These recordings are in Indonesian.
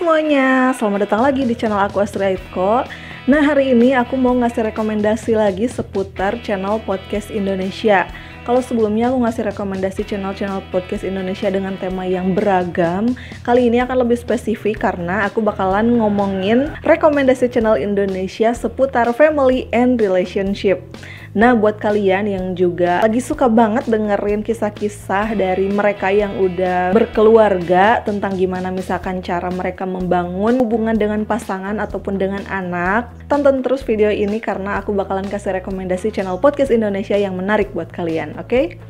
semuanya, selamat datang lagi di channel aku Astri Aitko. Nah, hari ini aku mau ngasih rekomendasi lagi seputar channel podcast Indonesia. Kalau sebelumnya aku ngasih rekomendasi channel-channel podcast Indonesia dengan tema yang beragam, kali ini akan lebih spesifik karena aku bakalan ngomongin rekomendasi channel Indonesia seputar family and relationship. Nah, buat kalian yang juga lagi suka banget dengerin kisah-kisah dari mereka yang udah berkeluarga, tentang gimana misalkan cara mereka membangun hubungan dengan pasangan ataupun dengan anak, tonton terus video ini karena aku bakalan kasih rekomendasi channel podcast Indonesia yang menarik buat kalian, oke?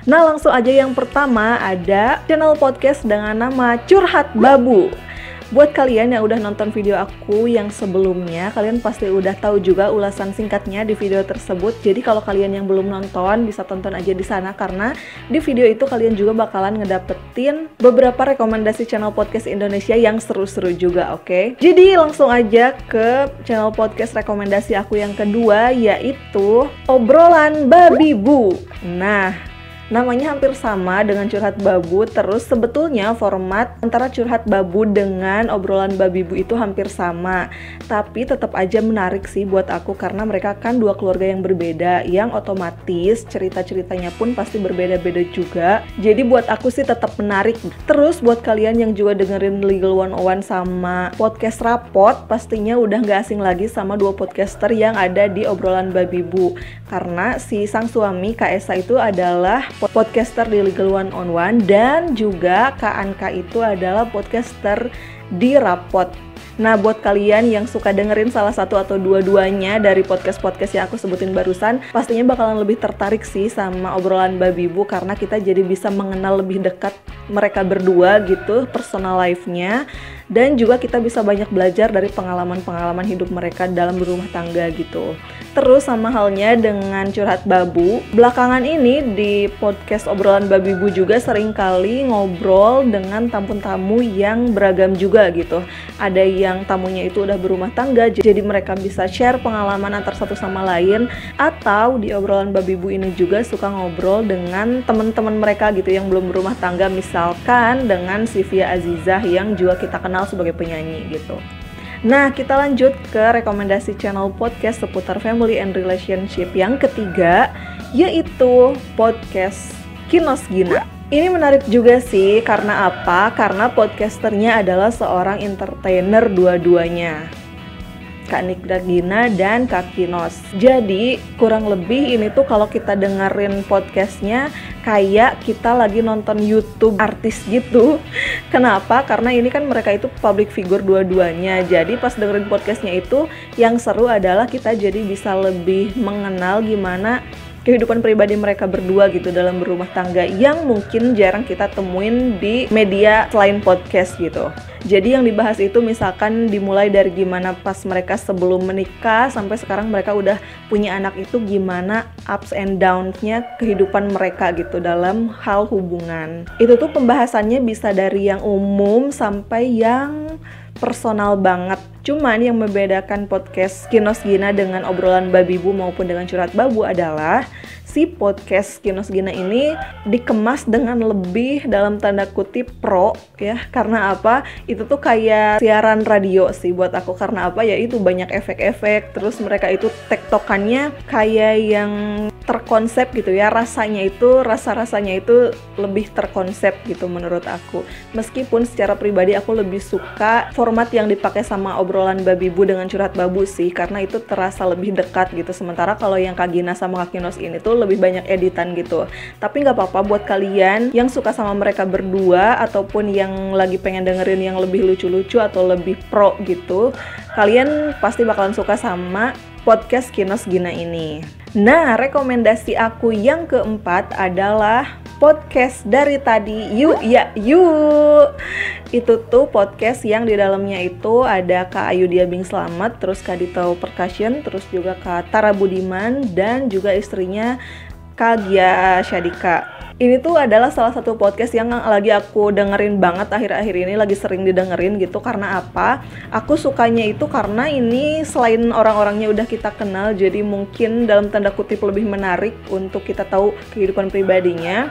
Nah, langsung aja yang pertama ada channel podcast dengan nama Curhat Babu. Buat kalian yang udah nonton video aku yang sebelumnya, kalian pasti udah tahu juga ulasan singkatnya di video tersebut. Jadi kalau kalian yang belum nonton, bisa tonton aja di sana karena di video itu kalian juga bakalan ngedapetin beberapa rekomendasi channel podcast Indonesia yang seru-seru juga, oke? Jadi langsung aja ke channel podcast rekomendasi aku yang kedua, yaitu Obrolan Babi Bu. Nah, namanya hampir sama dengan Curhat Babu, terus sebetulnya format antara Curhat Babu dengan Obrolan Babi Bu itu hampir sama. Tapi tetap aja menarik sih buat aku karena mereka kan dua keluarga yang berbeda, yang otomatis cerita-ceritanya pun pasti berbeda-beda juga. Jadi buat aku sih tetap menarik. Terus buat kalian yang juga dengerin Legal 101 sama Podcast Rapot, pastinya udah gak asing lagi sama dua podcaster yang ada di Obrolan Babi Bu. Karena si sang suami Kak Esa itu adalah podcaster di Legal 101 dan juga Kak Anka itu adalah podcaster di Rapot. Nah, buat kalian yang suka dengerin salah satu atau dua-duanya dari podcast-podcast yang aku sebutin barusan, pastinya bakalan lebih tertarik sih sama Obrolan Babi Bu karena kita jadi bisa mengenal lebih dekat mereka berdua gitu, personal life-nya, dan juga kita bisa banyak belajar dari pengalaman-pengalaman hidup mereka dalam berumah tangga gitu. Terus sama halnya dengan Curhat Babu, belakangan ini di podcast Obrolan Babi Bu juga sering kali ngobrol dengan tamu-tamu yang beragam juga gitu. Ada yang tamunya itu udah berumah tangga, jadi mereka bisa share pengalaman antar satu sama lain. Atau di Obrolan Babi Bu ini juga suka ngobrol dengan teman-teman mereka gitu yang belum berumah tangga, misalkan dengan Sivia Azizah yang juga kita kenal sebagai penyanyi gitu. Nah, kita lanjut ke rekomendasi channel podcast seputar family and relationship yang ketiga, yaitu podcast Kinos Gina. Ini menarik juga sih, karena apa? Karena podcasternya adalah seorang entertainer dua-duanya, Kak Nikda Gina dan Kak Kinos. Jadi kurang lebih ini tuh kalau kita dengerin podcastnya kayak kita lagi nonton YouTube artis gitu. Kenapa? Karena ini kan mereka itu public figure dua-duanya. Jadi pas dengerin podcastnya itu yang seru adalah kita jadi bisa lebih mengenal gimana kehidupan pribadi mereka berdua gitu dalam berumah tangga yang mungkin jarang kita temuin di media selain podcast gitu. Jadi yang dibahas itu misalkan dimulai dari gimana pas mereka sebelum menikah sampai sekarang mereka udah punya anak, itu gimana ups and downs-nya kehidupan mereka gitu dalam hal hubungan. Itu tuh pembahasannya bisa dari yang umum sampai yang personal banget. Cuman yang membedakan podcast Kinos Gina dengan Obrolan Babi Bu maupun dengan Curhat Babu adalah si podcast Kinos Gina ini dikemas dengan lebih dalam tanda kutip pro ya. Karena apa? Itu tuh kayak siaran radio sih buat aku. Karena apa? Ya itu banyak efek-efek, terus mereka itu tektokannya kayak yang terkonsep gitu ya, rasanya itu rasa-rasanya itu lebih terkonsep gitu menurut aku. Meskipun secara pribadi aku lebih suka format yang dipakai sama Obrolan Babi Bu dengan Curhat Babu sih, karena itu terasa lebih dekat gitu. Sementara kalau yang Kak Gina sama Kak Kinos ini tuh lebih banyak editan gitu. Tapi nggak apa-apa buat kalian yang suka sama mereka berdua ataupun yang lagi pengen dengerin yang lebih lucu-lucu atau lebih pro gitu, kalian pasti bakalan suka sama podcast Kinos Gina ini. Nah, rekomendasi aku yang keempat adalah podcast Dari Tadi Yuk Ya Yuk. Itu tuh podcast yang di dalamnya itu ada Kak Ayudhya Bing Slamet, terus Kak Dito Percussion, terus juga Kak Tara Budiman dan juga istrinya Kak Gia Syadika. Ini tuh adalah salah satu podcast yang lagi aku dengerin banget akhir-akhir ini, lagi sering didengerin gitu. Karena apa? Aku sukanya itu karena ini selain orang-orangnya udah kita kenal, jadi mungkin dalam tanda kutip lebih menarik untuk kita tahu kehidupan pribadinya.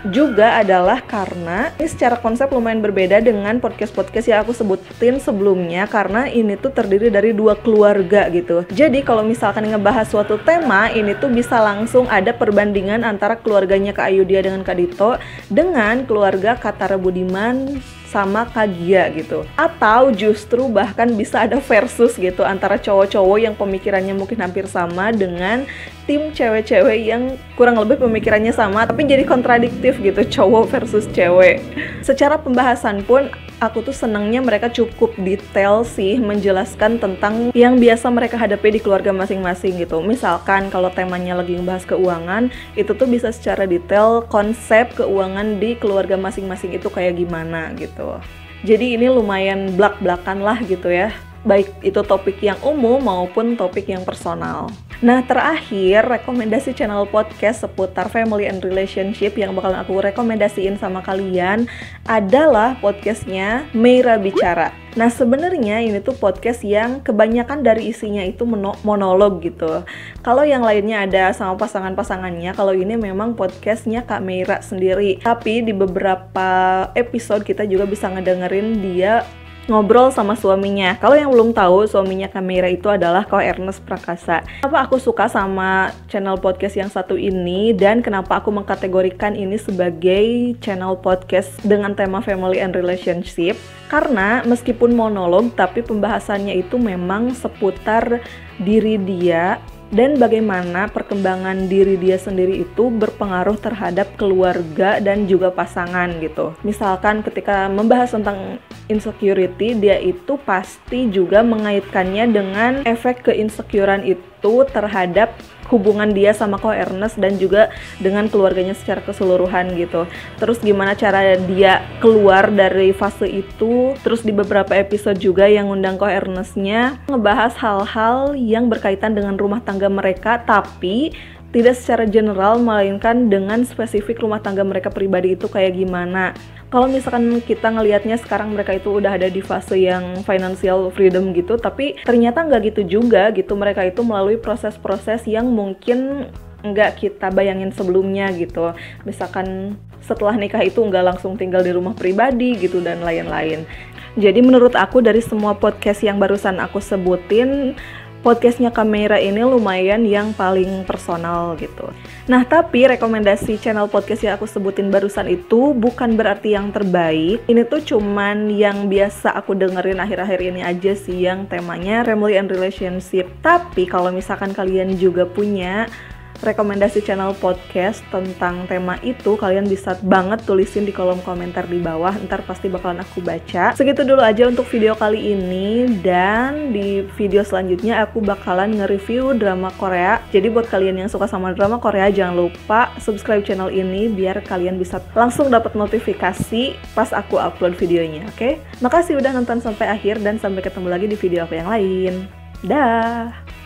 juga adalah karena ini secara konsep lumayan berbeda dengan podcast-podcast yang aku sebutin sebelumnya, karena ini tuh terdiri dari dua keluarga gitu. Jadi kalau misalkan ngebahas suatu tema, ini tuh bisa langsung ada perbandingan antara keluarganya Kak Ayudhya dengan Kak Dito dengan keluarga Kak Tara Budiman sama Kak Gia gitu. Atau justru bahkan bisa ada versus gitu antara cowok-cowok yang pemikirannya mungkin hampir sama dengan tim cewek-cewek yang kurang lebih pemikirannya sama tapi jadi kontradiktif gitu, cowok versus cewek. Secara pembahasan pun aku tuh senangnya mereka cukup detail sih menjelaskan tentang yang biasa mereka hadapi di keluarga masing-masing gitu. Misalkan kalau temanya lagi ngebahas keuangan, itu tuh bisa secara detail konsep keuangan di keluarga masing-masing itu kayak gimana gitu. Jadi ini lumayan blak-blakan lah gitu ya, baik itu topik yang umum maupun topik yang personal. Nah, terakhir rekomendasi channel podcast seputar family and relationship yang bakalan aku rekomendasiin sama kalian adalah podcastnya Meira Bicara. Nah, sebenarnya ini tuh podcast yang kebanyakan dari isinya itu monolog gitu. Kalau yang lainnya ada sama pasangan-pasangannya, kalau ini memang podcastnya Kak Meira sendiri. Tapi di beberapa episode kita juga bisa ngedengerin dia ngobrol sama suaminya. Kalau yang belum tahu, suaminya Kak Meira itu adalah Ko Ernest Prakasa. Kenapa aku suka sama channel podcast yang satu ini dan kenapa aku mengkategorikan ini sebagai channel podcast dengan tema family and relationship? Karena meskipun monolog, tapi pembahasannya itu memang seputar diri dia dan bagaimana perkembangan diri dia sendiri itu berpengaruh terhadap keluarga dan juga pasangan gitu. Misalkan ketika membahas tentang insecurity, dia itu pasti juga mengaitkannya dengan efek keinsecurean itu terhadap hubungan dia sama Ko Ernest dan juga dengan keluarganya secara keseluruhan gitu. Terus gimana cara dia keluar dari fase itu. Terus di beberapa episode juga yang ngundang Ko Ernestnya ngebahas hal-hal yang berkaitan dengan rumah tangga mereka, tapi tidak secara general, melainkan dengan spesifik rumah tangga mereka pribadi itu kayak gimana. Kalau misalkan kita ngelihatnya sekarang mereka itu udah ada di fase yang financial freedom gitu, tapi ternyata nggak gitu juga gitu. Mereka itu melalui proses-proses yang mungkin nggak kita bayangin sebelumnya gitu. Misalkan setelah nikah itu nggak langsung tinggal di rumah pribadi gitu dan lain-lain. Jadi menurut aku dari semua podcast yang barusan aku sebutin, podcastnya Kak Meira ini lumayan yang paling personal gitu. Nah, tapi rekomendasi channel podcast yang aku sebutin barusan itu bukan berarti yang terbaik. Ini tuh cuman yang biasa aku dengerin akhir-akhir ini aja sih, yang temanya family and relationship. Tapi kalau misalkan kalian juga punya rekomendasi channel podcast tentang tema itu, kalian bisa banget tulisin di kolom komentar di bawah, ntar pasti bakalan aku baca. Segitu dulu aja untuk video kali ini, dan di video selanjutnya aku bakalan nge-review drama Korea. Jadi buat kalian yang suka sama drama Korea, jangan lupa subscribe channel ini biar kalian bisa langsung dapat notifikasi pas aku upload videonya, oke? Makasih udah nonton sampai akhir dan sampai ketemu lagi di video aku yang lain. Dah!